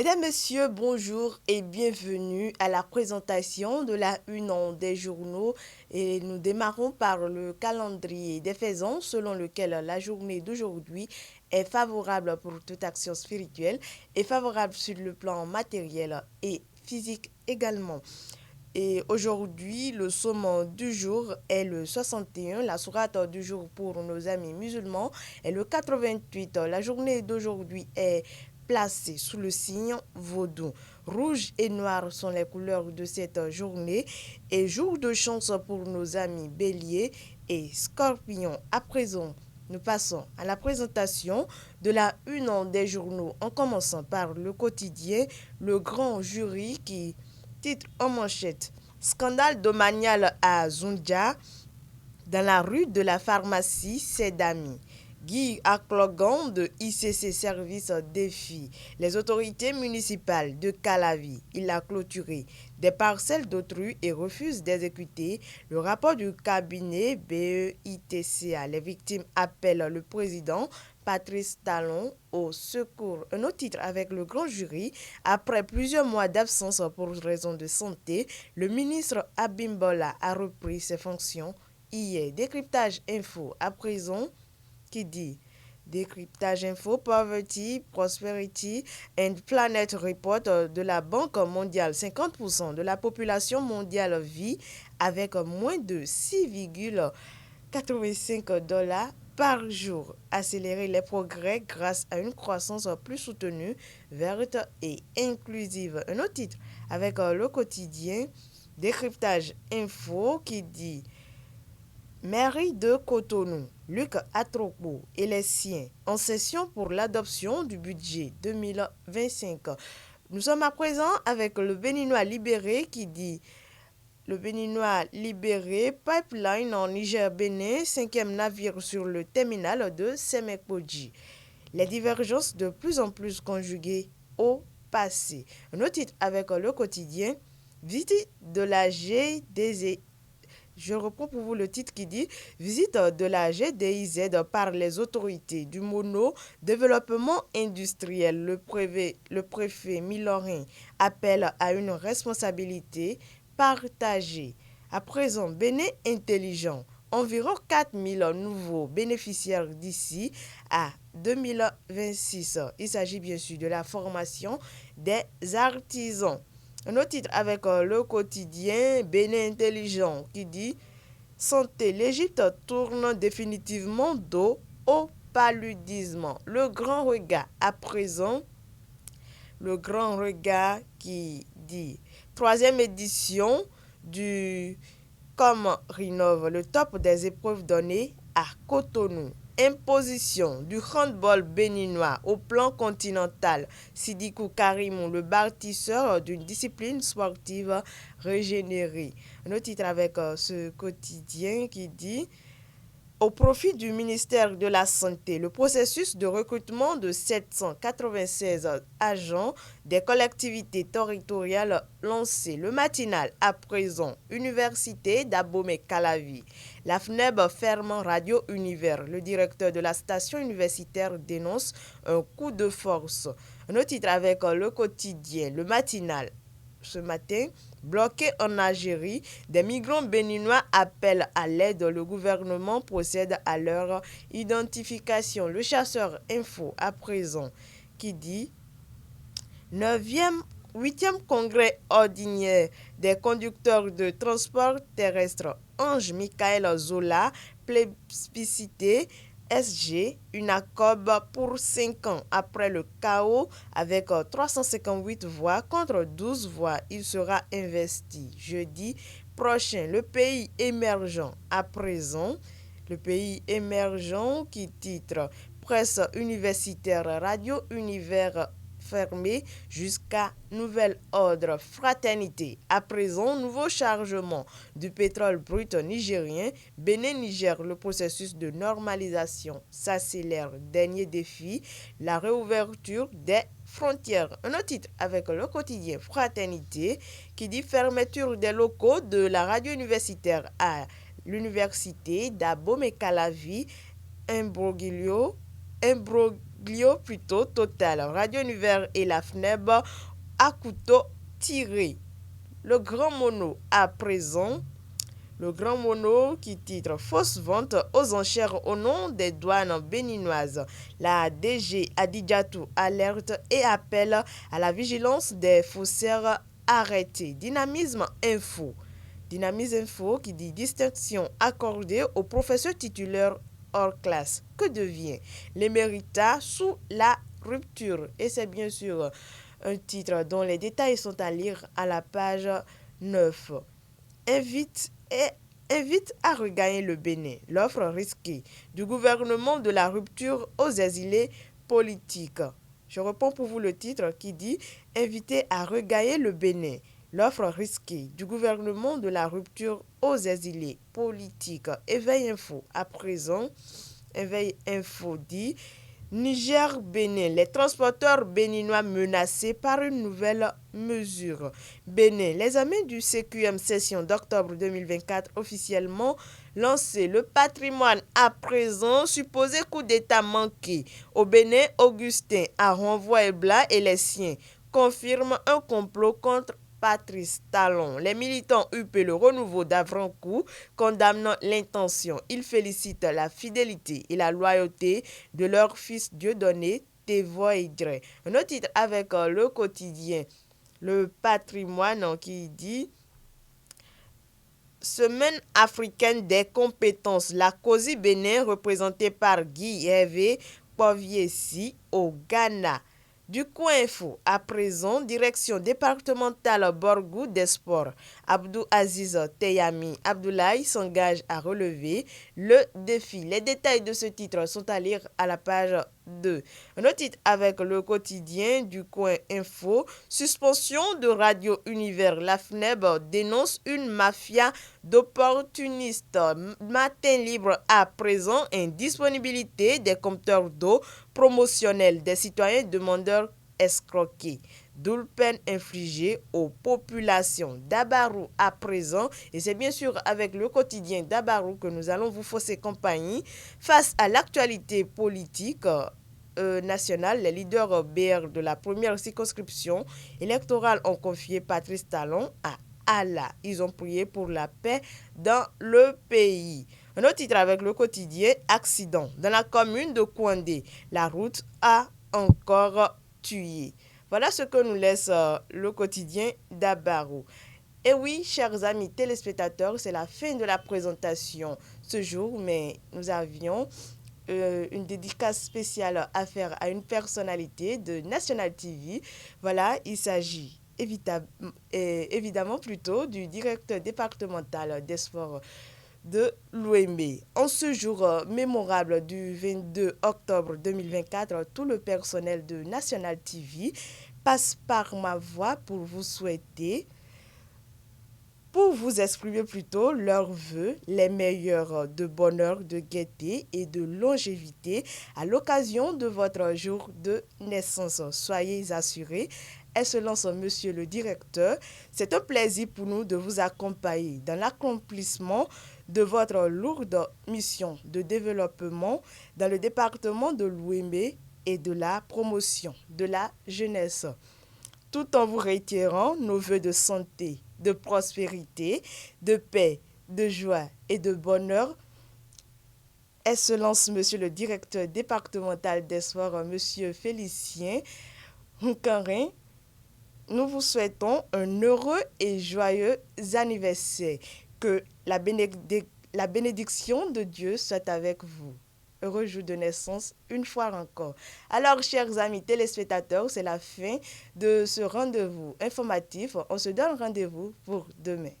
Mesdames, Messieurs, bonjour et bienvenue à la présentation de la une des journaux. Et nous démarrons par le calendrier des faisans selon lequel la journée d'aujourd'hui est favorable pour toute action spirituelle et favorable sur le plan matériel et physique également. Et aujourd'hui, le psaume du jour est le 61, la sourate du jour pour nos amis musulmans est le 88. La journée d'aujourd'hui est placée sous le signe vaudou. Rouge et noir sont les couleurs de cette journée et jour de chance pour nos amis bélier et scorpion. À présent, nous passons à la présentation de la une des journaux en commençant par le quotidien Le Grand Jury qui titre en manchette: Scandale domanial à Zundia, dans la rue de la pharmacie, c'est d'amis. Guy Aklogan de ICC Service défie les autorités municipales de Calavi. Il a clôturé des parcelles d'autrui et refuse d'exécuter le rapport du cabinet BEITCA. Les victimes appellent le président Patrice Talon au secours. Un autre titre avec le grand jury: après plusieurs mois d'absence pour raison de santé, le ministre Abimbola a repris ses fonctions hier. Décryptage info à présent qui dit Décryptage info, Poverty, Prosperity and Planet Report de la Banque mondiale. 50% de la population mondiale vit avec moins de 6,85 dollars par jour. Accélérer les progrès grâce à une croissance plus soutenue, verte et inclusive. Un autre titre avec le quotidien Décryptage info qui dit Mairie de Cotonou, Luc Atropo et les siens en session pour l'adoption du budget 2025. Nous sommes à présent avec le Béninois libéré qui dit le Béninois libéré, pipeline en Niger-Bénin, 5e navire sur le terminal de Semekpoji. Les divergences de plus en plus conjuguées au passé. Un autre titre avec le quotidien Visite de la GDZ. Je reprends pour vous le titre qui dit Visite de la GDIZ par les autorités du Mono Développement Industriel. Le préfet Milorin appelle à une responsabilité partagée. À présent, Bénin intelligent. Environ 4000 nouveaux bénéficiaires d'ici à 2026. Il s'agit bien sûr de la formation des artisans. Un autre titre avec le quotidien Bénin Intelligent qui dit Santé, l'Égypte tourne définitivement dos au paludisme. Le grand regard à présent, le grand regard qui dit troisième édition du Comme Rinove, le top des épreuves données à Cotonou. Imposition du handball béninois au plan continental. Sidikou Karimou, le bâtisseur d'une discipline sportive régénérée. Un autre titre avec ce quotidien qui dit au profit du ministère de la Santé, le processus de recrutement de 796 agents des collectivités territoriales lancé. Le matinal à présent, Université d'Abomey-Calavi. La FNEB ferme Radio Univers. Le directeur de la station universitaire dénonce un coup de force. Un autre titre avec le quotidien, le matinal. Ce matin, bloqués en Algérie, des migrants béninois appellent à l'aide. Le gouvernement procède à leur identification. Le chasseur info à présent qui dit 8e congrès ordinaire des conducteurs de transport terrestre. Ange Michael Zola, plébiscité SG, une ACOB pour 5 ans après le chaos avec 358 voix contre 12 voix. Il sera investi jeudi prochain. Le pays émergent à présent. Le pays émergent qui titre Presse universitaire Radio Univers fermé jusqu'à nouvel ordre. Fraternité. À présent, nouveau chargement du pétrole brut nigérien. Bénin-Niger, le processus de normalisation s'accélère. Dernier défi, la réouverture des frontières. Un autre titre avec le quotidien Fraternité qui dit fermeture des locaux de la radio universitaire à l'université d'Abomey-Calavi. imbroglio plutôt total. Radio Univers et la FNEB à couteau tiré. Le grand mono à présent. Le grand mono qui titre Fausse vente aux enchères au nom des douanes béninoises. La DG Adidjatou alerte et appelle à la vigilance des faussaires arrêtés. Dynamisme Info. Dynamisme Info qui dit distinction accordée aux professeurs titulaires hors classe. Que devient l'éméritat sous la rupture? Et c'est bien sûr un titre dont les détails sont à lire à la page 9. Invite à regagner le Bénin. L'offre risquée du gouvernement de la rupture aux exilés politiques. Je reprends pour vous le titre qui dit Invité à regagner le Bénin. L'offre risquée du gouvernement de la rupture aux exilés politiques. Éveil Info. À présent, Éveil Info dit Niger-Bénin, les transporteurs béninois menacés par une nouvelle mesure. Bénin, l'examen du CQM session d'octobre 2024 officiellement lancé. Le patrimoine à présent, supposé coup d'État manqué. Au Bénin, Augustin à Renvoi-Ebla et les siens confirment un complot contre Patrice Talon. Les militants UP le renouveau d'Avrancourt condamnant l'intention. Ils félicitent la fidélité et la loyauté de leur fils Dieudonné Tevoidre. Un autre titre avec le quotidien Le Patrimoine qui dit Semaine africaine des compétences. La COSI Bénin représentée par Guy Hervé Poviesi au Ghana. Du coin info, à présent, direction départementale Borgou des sports. Abdou Aziz Teyami Abdoulaye s'engage à relever le défi. Les détails de ce titre sont à lire à la page 2. Un autre titre avec le quotidien du coin info. Suspension de Radio Univers. La FNEB dénonce une mafia d'opportunistes. Matin libre à présent, indisponibilité des compteurs d'eau promotionnels des citoyens demandeurs escroqués. D'où peine infligée aux populations. Dabarou à présent, et c'est bien sûr avec le quotidien Dabarou que nous allons vous fausser compagnie face à l'actualité politique nationale. Les leaders BR de la première circonscription électorale ont confié Patrice Talon à Allah. Ils ont prié pour la paix dans le pays. Un autre titre avec le quotidien Accident. Dans la commune de Kouandé, la route a encore tué. Voilà ce que nous laisse le quotidien d'Abarou. Et oui, chers amis téléspectateurs, c'est la fin de la présentation ce jour, mais nous avions une dédicace spéciale à faire à une personnalité de National TV. Voilà, il s'agit évidemment plutôt du directeur départemental des sports de l'OMB. En ce jour mémorable du 22 octobre 2024, tout le personnel de National TV passe par ma voix pour vous exprimer plutôt leurs vœux, les meilleurs de bonheur, de gaieté et de longévité à l'occasion de votre jour de naissance. Soyez assurés. Excellence, monsieur le directeur, c'est un plaisir pour nous de vous accompagner dans l'accomplissement de votre lourde mission de développement dans le département de l'Ouémé et de la promotion de la jeunesse. Tout en vous réitérant nos vœux de santé, de prospérité, de paix, de joie et de bonheur. Excellence, monsieur le directeur départemental des sports, monsieur Félicien Hunkarin, nous vous souhaitons un heureux et joyeux anniversaire. Que la bénédiction de Dieu soit avec vous. Heureux jour de naissance une fois encore. Alors, chers amis téléspectateurs, c'est la fin de ce rendez-vous informatif. On se donne rendez-vous pour demain.